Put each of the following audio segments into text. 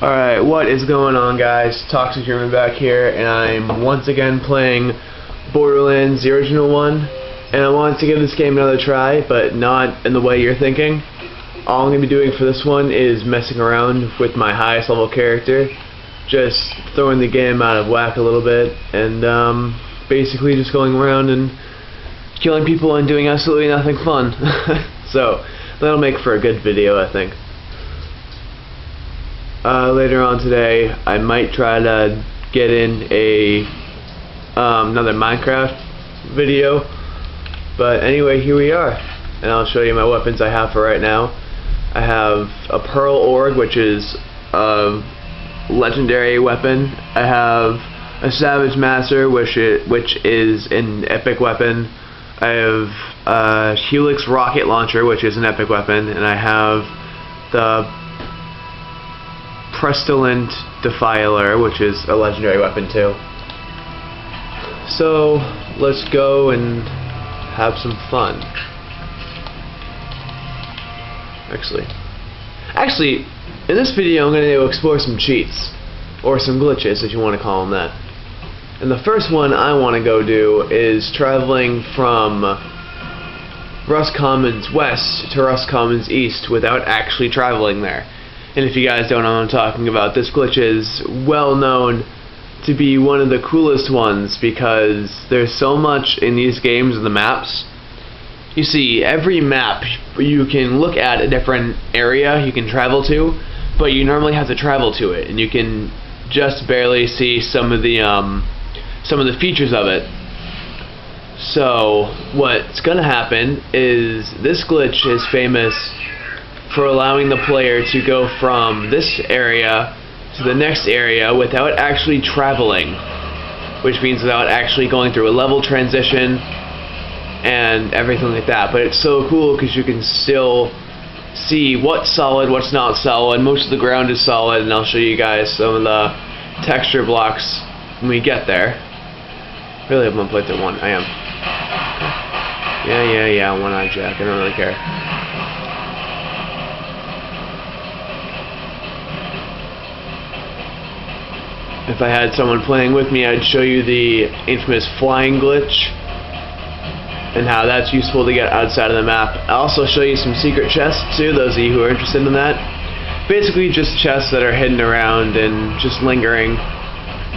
Alright, what is going on, guys? Toxic Human back here, and I'm once again playing Borderlands, the original one, and I wanted to give this game another try, but not in the way you're thinking. All I'm going to be doing for this one is messing around with my highest level character, just throwing the game out of whack a little bit, and basically just going around and killing people and doing absolutely nothing fun. So, that'll make for a good video, I think. Later on today, I might try to get in another Minecraft video. But anyway, here we are, and I'll show you my weapons I have for right now. I have a Pearl Org, which is a legendary weapon. I have a Savage Master, which is an epic weapon. I have a Helix Rocket Launcher, which is an epic weapon, and I have the Pestilent Defiler, which is a legendary weapon too. So let's go and have some fun. Actually, in this video I'm going to explore some cheats, or some glitches if you want to call them that. And the first one I want to go do is traveling from Rust Commons West to Rust Commons East without actually traveling there. And if you guys don't know what I'm talking about, this glitch is well known to be one of the coolest ones because there's so much in these games of the maps. You see, every map you can look at a different area you can travel to, but you normally have to travel to it, and you can just barely see some of the features of it. So what's gonna happen is this glitch is famous for allowing the player to go from this area to the next area without actually traveling, which means without actually going through a level transition and everything like that. But it's so cool because you can still see what's solid, what's not solid. Most of the ground is solid, and I'll show you guys some of the texture blocks when we get there. Really, I'm gonna play through one. I am. Yeah, one-eye jack. I don't really care. If I had someone playing with me, I'd show you the infamous flying glitch and how that's useful to get outside of the map. I'll also show you some secret chests too, those of you who are interested in that. Basically just chests that are hidden around and just lingering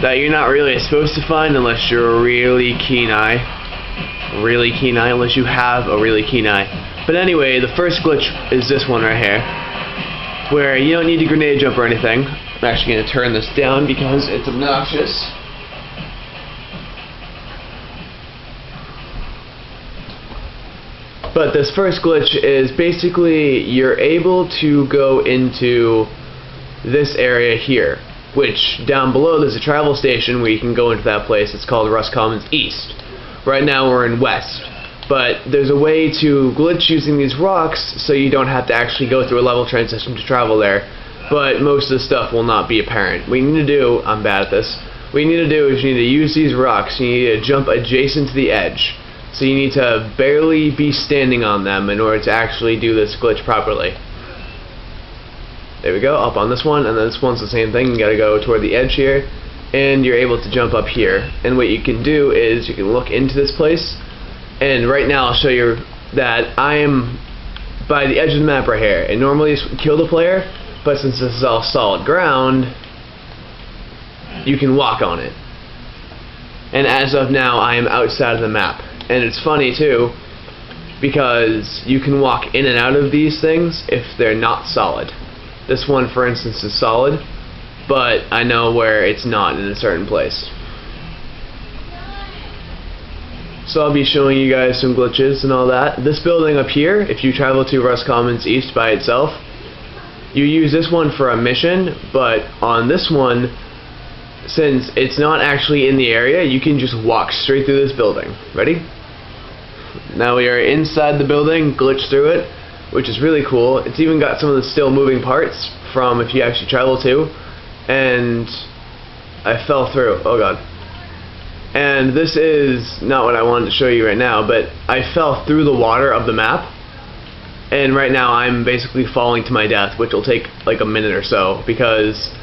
that you're not really supposed to find unless you're a really keen eye. Unless you have a really keen eye. But anyway, the first glitch is this one right here, where you don't need to grenade jump or anything. I'm actually going to turn this down because it's obnoxious. But this first glitch is basically you're able to go into this area here, which down below there's a travel station where you can go into that place. It's called Rust Commons East. Right now we're in West, but there's a way to glitch using these rocks so you don't have to actually go through a level transition to travel there. But most of the stuff will not be apparent. What you need to do, I'm bad at this, what you need to do is you need to use these rocks, you need to jump adjacent to the edge. So you need to barely be standing on them in order to actually do this glitch properly. There we go, up on this one, and then this one's the same thing. You gotta go toward the edge here, and you're able to jump up here. And what you can do is you can look into this place, and right now I'll show you that I am by the edge of the map right here, and normally this would kill the player, but since this is all solid ground, you can walk on it. And as of now, I am outside of the map. And it's funny too, because you can walk in and out of these things if they're not solid. This one, for instance, is solid, but I know where it's not in a certain place. So I'll be showing you guys some glitches and all that. This building up here, if you travel to Rust Commons East by itself, you use this one for a mission, but on this one, since it's not actually in the area, you can just walk straight through this building. Ready? Now we are inside the building, glitch through it, which is really cool. It's even got some of the still moving parts from if you actually travel to, and I fell through. Oh god. And this is not what I wanted to show you right now, but I fell through the water of the map, and right now I'm basically falling to my death, which will take like a minute or so, because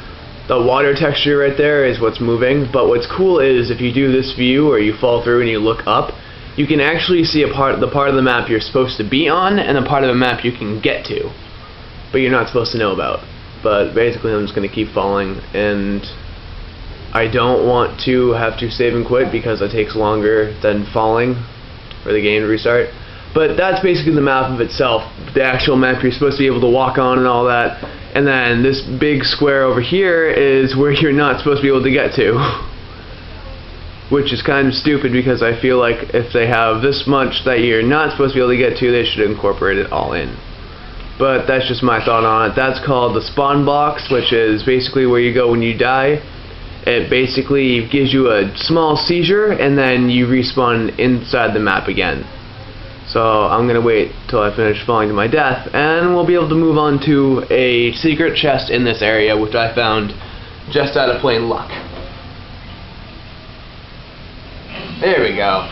The water texture right there is what's moving, but what's cool is if you do this view or you fall through and you look up, you can actually see the part of the map you're supposed to be on and the part of the map you can get to, but you're not supposed to know about. But basically I'm just going to keep falling, and I don't want to have to save and quit because it takes longer than falling for the game to restart. But that's basically the map of itself, the actual map you're supposed to be able to walk on and all that. And then this big square over here is where you're not supposed to be able to get to. Which is kind of stupid because I feel like if they have this much that you're not supposed to be able to get to, they should incorporate it all in. But that's just my thought on it. That's called the spawn box, which is basically where you go when you die. It basically gives you a small seizure and then you respawn inside the map again. So I'm going to wait till I finish falling to my death, and we'll be able to move on to a secret chest in this area, which I found just out of plain luck. There we go.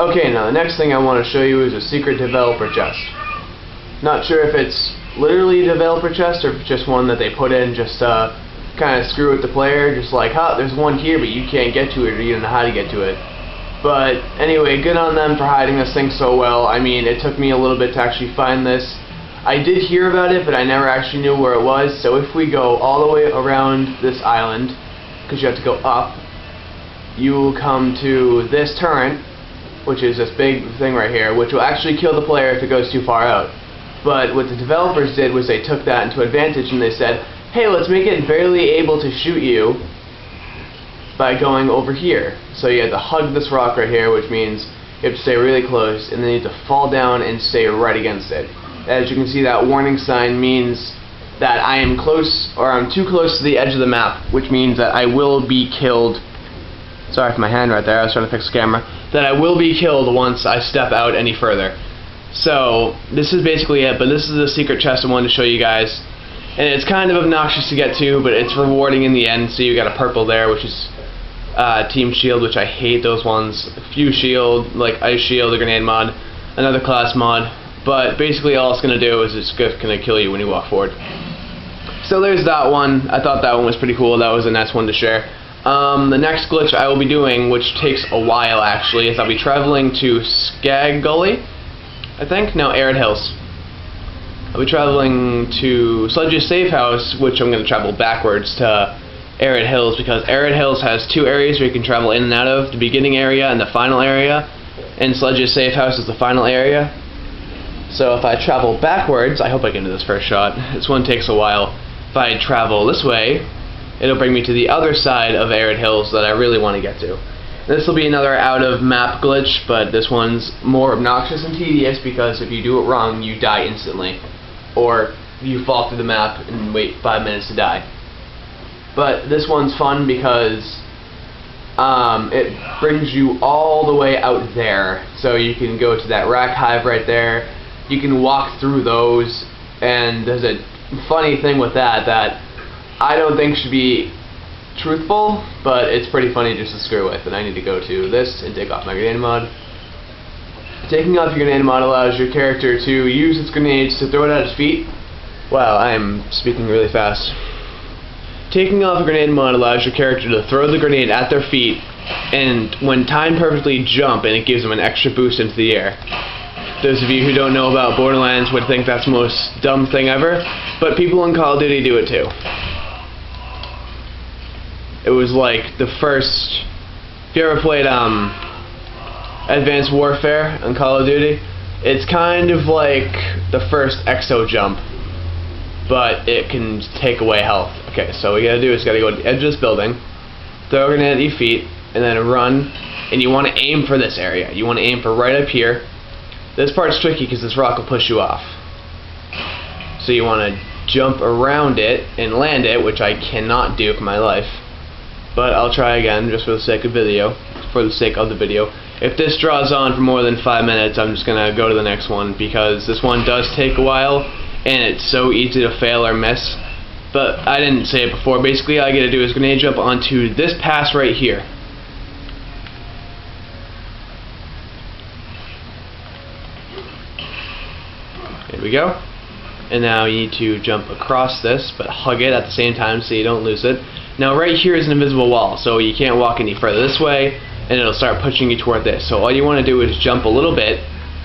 Okay, now the next thing I want to show you is a secret developer chest. Not sure if it's literally a developer chest or if it's just one that they put in just to kind of screw with the player, just like, huh, there's one here but you can't get to it or you don't know how to get to it. But anyway, good on them for hiding this thing so well. I mean, it took me a little bit to actually find this. I did hear about it, but I never actually knew where it was. So if we go all the way around this island, because you have to go up, you will come to this turret, which is this big thing right here, which will actually kill the player if it goes too far out. But what the developers did was they took that into advantage and they said, hey, let's make it barely able to shoot you by going over here. So you have to hug this rock right here, which means you have to stay really close, and then you have to fall down and stay right against it. As you can see, that warning sign means that I am close, or I'm too close to the edge of the map, which means that I will be killed. Sorry for my hand right there, I was trying to fix the camera. That I will be killed once I step out any further. So this is basically it, but this is the secret chest I wanted to show you guys. And it's kind of obnoxious to get to, but it's rewarding in the end. So you got a purple there, which is Team Shield, which I hate those ones. Few Shield, like Ice Shield, a grenade mod, another class mod. But basically all it's going to do is it's just going to kill you when you walk forward. So there's that one. I thought that one was pretty cool. That was a nice one to share. The next glitch I will be doing, which takes a while actually, is I'll be traveling to Skag Gully, I think? No, Arid Hills. I'll be traveling to Sludge's Safe House, which I'm going to travel backwards to Arid Hills, because Arid Hills has two areas where you can travel in and out of, the beginning area and the final area, and Sludge's Safe House is the final area. So if I travel backwards, I hope I can do this first shot, this one takes a while. If I travel this way, it'll bring me to the other side of Arid Hills that I really want to get to. This will be another out of map glitch, but this one's more obnoxious and tedious because if you do it wrong, you die instantly. Or you fall through the map and wait 5 minutes to die. But this one's fun because it brings you all the way out there. So you can go to that rack hive right there. You can walk through those, and there's a funny thing with that I don't think should be truthful, but it's pretty funny just to screw with. And I need to go to this and take off my grenade mod. Taking off your grenade mod allows your character to use its grenades to throw it at its feet. Wow, I am speaking really fast. Taking off a grenade mod allows your character to throw the grenade at their feet, and when timed perfectly, jump, and it gives them an extra boost into the air. Those of you who don't know about Borderlands would think that's the most dumb thing ever, but people in Call of Duty do it too. It was like the first... If you ever played Advanced Warfare on Call of Duty, it's kind of like the first exo jump, but it can take away health. Okay, so what you gotta do is gotta go to the edge of this building, throw a grenade at your feet, and then run, and you want to aim for this area. You want to aim for right up here. This part's tricky because this rock will push you off. So you want to jump around it and land it, which I cannot do for my life. But I'll try again just for the sake of the video. If this draws on for more than 5 minutes, I'm just gonna go to the next one because this one does take a while and it's so easy to fail or miss. But I didn't say it before. Basically all I gotta do is grenade jump onto this pass right here. Here we go. and now you need to jump across this, but hug it at the same time so you don't lose it. Now right here is an invisible wall, so you can't walk any further this way, and it'll start pushing you toward this. So all you want to do is jump a little bit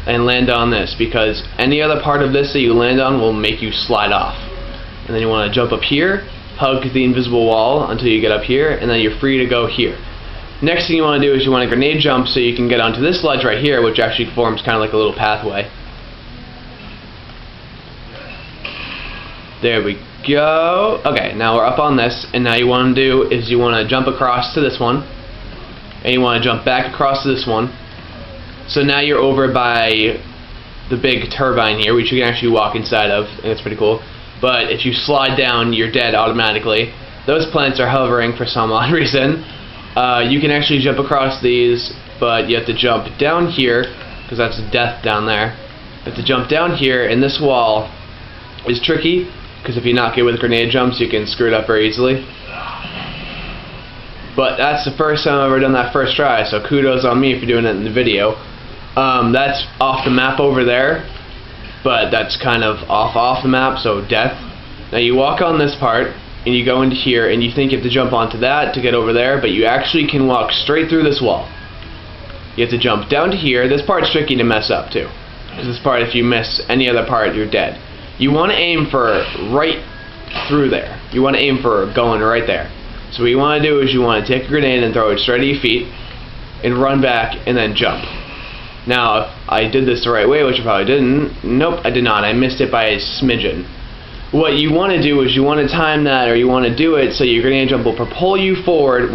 and land on this, because any other part of this that you land on will make you slide off. And then you want to jump up here, hug the invisible wall until you get up here, and then you're free to go here. Next thing you want to do is you want to grenade jump so you can get onto this ledge right here, which actually forms kind of like a little pathway. There we go. Okay, now we're up on this, and now you want to do is you want to jump across to this one, and you want to jump back across to this one. So now you're over by the big turbine here, which you can actually walk inside of, and it's pretty cool. But if you slide down, you're dead automatically. Those plants are hovering for some odd reason. You can actually jump across these, but you have to jump down here, because that's death down there. You have to jump down here, and this wall is tricky, because if you knock it with grenade jumps, you can screw it up very easily. But that's the first time I've ever done that first try, so kudos on me for doing it in the video. That's off the map over there, but that's kind of off the map, so death. Now you walk on this part, and you go into here, and you think you have to jump onto that to get over there, but you actually can walk straight through this wall. You have to jump down to here. This part's tricky to mess up too, because this part, if you miss any other part, you're dead. You want to aim for right through there. You want to aim for going right there. So what you want to do is you want to take a grenade and throw it straight at your feet, and run back, and then jump. Now, if I did this the right way, which I probably didn't, nope, I did not. I missed it by a smidgen. What you want to do is you want to time that, or you want to do it so your grenade jump will propel you forward,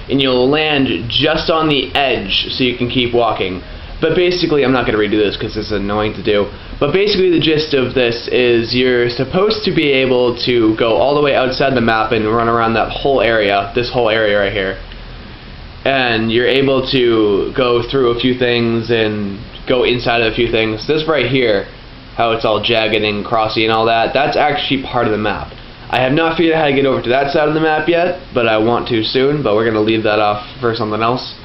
and you'll land just on the edge so you can keep walking. But basically, I'm not going to redo this because it's annoying to do, but basically the gist of this is you're supposed to be able to go all the way outside the map and run around that whole area, this whole area right here. And you're able to go through a few things and go inside of a few things. This right here, how it's all jagged and crossy and all that, that's actually part of the map. I have not figured out how to get over to that side of the map yet, but I want to soon, but we're going to leave that off for something else.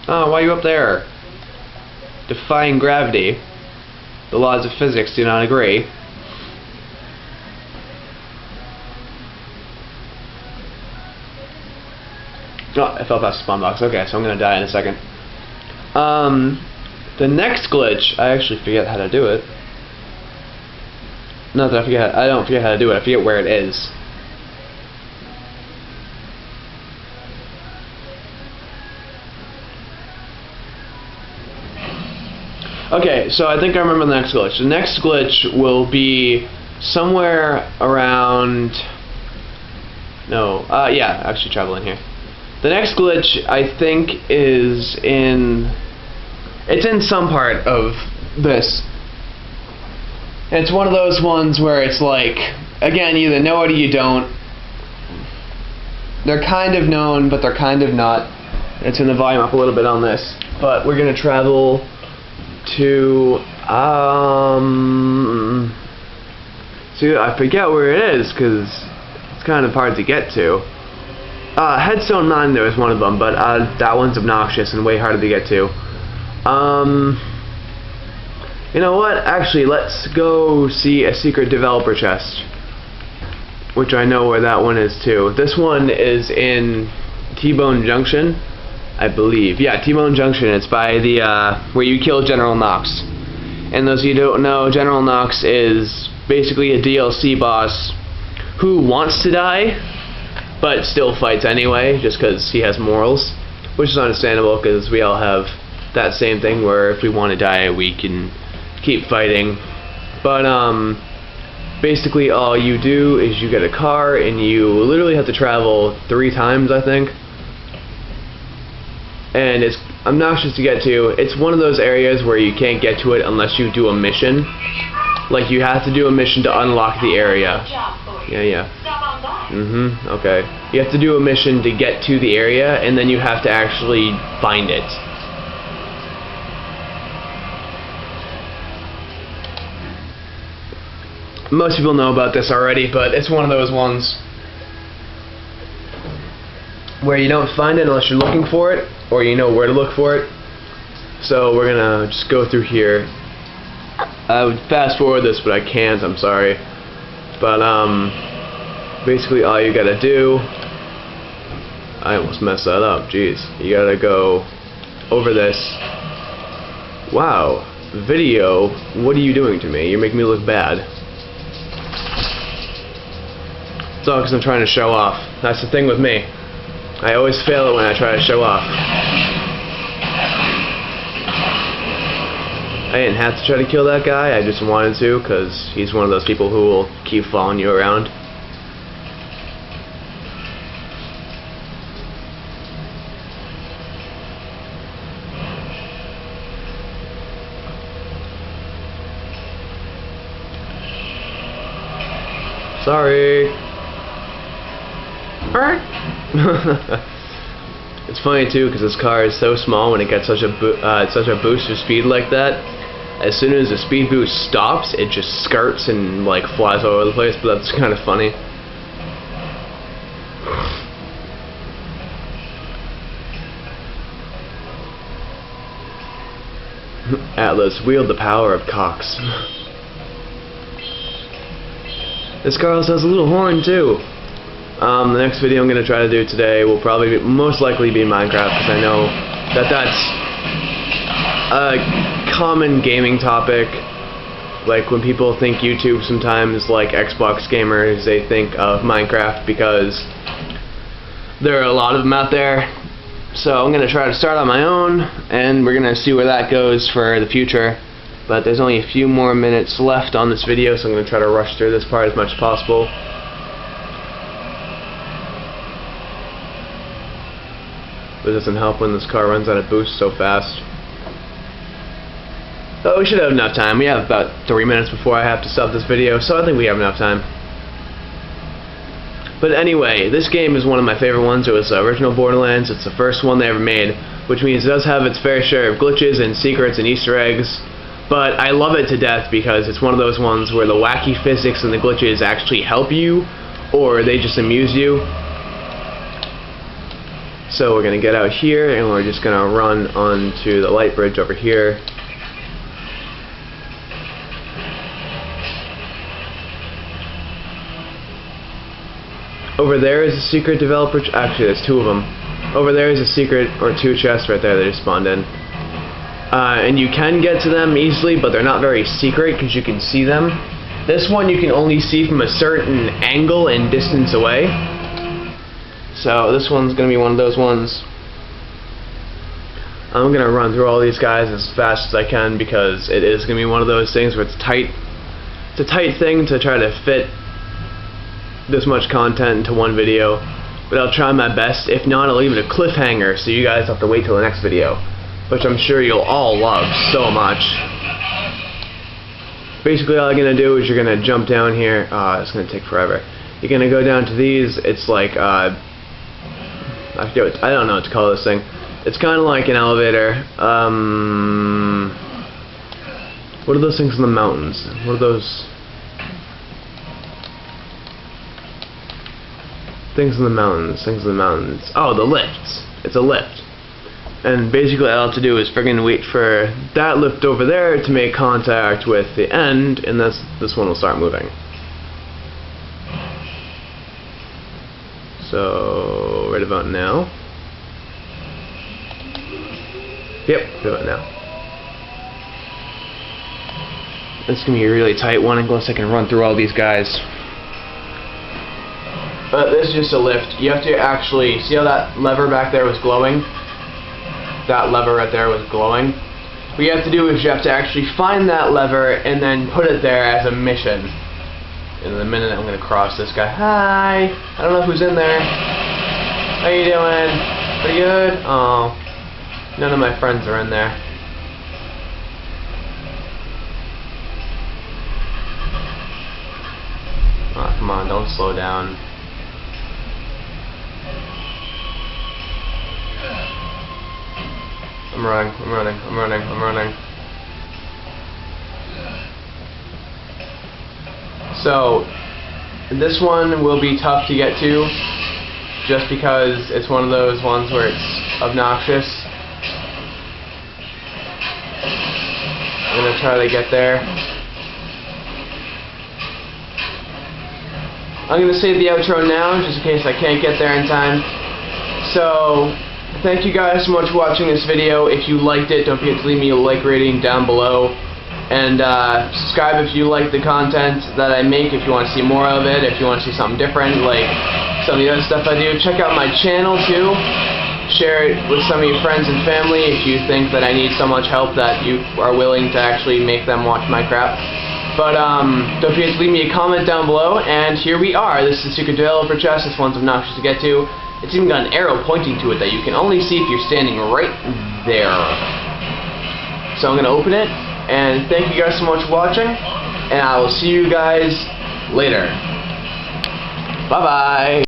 Oh, why are you up there? Defying gravity. The laws of physics do not agree. Oh, I fell past the spawn box. Okay, so I'm going to die in a second. The next glitch, I actually forget how to do it. Not that I don't forget how to do it, I forget where it is. Okay, so I think I remember the next glitch. The next glitch will be somewhere around... No, yeah, actually travel in here. The next glitch, I think, is in... It's in some part of this. It's one of those ones where it's like, again, you either know it or you don't. They're kind of known, but they're kind of not. Let's turn the volume up a little bit on this. But we're going to travel to, see, I forget where it is, because it's kind of hard to get to. Headstone 9 there is one of them, but that one's obnoxious and way harder to get to. You know what? Actually, let's go see a secret developer chest, which I know where that one is too. This one is in T-Bone Junction, I believe. Yeah, T-Bone Junction. It's by the where you kill General Knox. And those of you who don't know, General Knox is basically a DLC boss who wants to die, but still fights anyway, just because he has morals, which is understandable because we all have that same thing where if we want to die, we can keep fighting. But basically all you do is you get a car and you literally have to travel 3 times, I think, and it's obnoxious to get to. It's one of those areas where you can't get to it unless you do a mission. Like, you have to do a mission to unlock the area. Yeah. Okay. You have to do a mission to get to the area, and then you have to actually find it. Most people know about this already, but it's one of those ones where you don't find it unless you're looking for it, or you know where to look for it. So we're gonna just go through here I would fast forward this, but I can't, I'm sorry. But, basically all you gotta do... I almost messed that up, jeez. You gotta go over this. Wow, video, what are you doing to me? You're making me look bad. It's all because I'm trying to show off. That's the thing with me. I always fail it when I try to show off. I didn't have to try to kill that guy, I just wanted to, because he's one of those people who will keep following you around. Sorry. Alright. It's funny too, because this car is so small when it gets such a boost of speed like that. As soon as the speed boost stops, it just skirts and like flies all over the place, but that's kind of funny. Atlas, wield the power of Cox. This car also has a little horn too. The next video I'm going to try to do today will probably most likely be Minecraft, because I know that that's a common gaming topic. Like when people think YouTube sometimes, like Xbox gamers, they think of Minecraft because there are a lot of them out there. So I'm going to try to start on my own, and we're going to see where that goes for the future. But there's only a few more minutes left on this video, so I'm going to try to rush through this part as much as possible. But it doesn't help when this car runs out of boost so fast. But we should have enough time. We have about 3 minutes before I have to stop this video, so I think we have enough time. But anyway, this game is one of my favorite ones. It was the original Borderlands. It's the first one they ever made, which means it does have its fair share of glitches and secrets and Easter eggs. But I love it to death because it's one of those ones where the wacky physics and the glitches actually help you, or they just amuse you. So we're going to get out here, and we're just going to run onto the light bridge over here. Over there is a secret developer... Actually, there's two of them. Over there is a secret, or two chests right there that just spawned in. And you can get to them easily, but they're not very secret because you can see them. This one you can only see from a certain angle and distance away. So this one's going to be one of those ones. I'm going to run through all these guys as fast as I can because it is going to be one of those things where it's tight. It's a tight thing to try to fit this much content into one video. But I'll try my best. If not, I'll leave it a cliffhanger so you guys have to wait till the next video, which I'm sure you'll all love so much. Basically all you're going to do is you're going to jump down here. It's going to take forever. You're going to go down to these. It's like, I don't know what to call this thing. It's kind of like an elevator. What are those things in the mountains? What are those things in the mountains? Things in the mountains. Oh, the lifts. It's a lift. And basically all I have to do is friggin' wait for that lift over there to make contact with the end, and this one will start moving. So, right about now. Yep, right about now. It's going to be a really tight one unless I can run through all these guys. But this is just a lift. You have to actually, see how that lever back there was glowing? That lever right there was glowing. What you have to do is you have to actually find that lever and then put it there as a mission. In a minute I'm going to cross this guy. Hi! I don't know who's in there. How you doing? Pretty good? Oh. None of my friends are in there. Oh, come on, don't slow down. I'm running, I'm running, I'm running, I'm running. So, this one will be tough to get to, just because it's one of those ones where it's obnoxious. I'm going to try to get there. I'm going to save the outro now, just in case I can't get there in time. So, thank you guys so much for watching this video. If you liked it, don't forget to leave me a like rating down below. And subscribe if you like the content that I make, if you want to see more of it, if you want to see something different, like some of the other stuff I do. Check out my channel too. Share it with some of your friends and family if you think that I need so much help that you are willing to actually make them watch my crap. But don't forget to leave me a comment down below, and here we are. This is Secret Developer Chest. This one's obnoxious to get to. It's even got an arrow pointing to it that you can only see if you're standing right there. So I'm going to open it, and thank you guys so much for watching, and I will see you guys later. Bye-bye.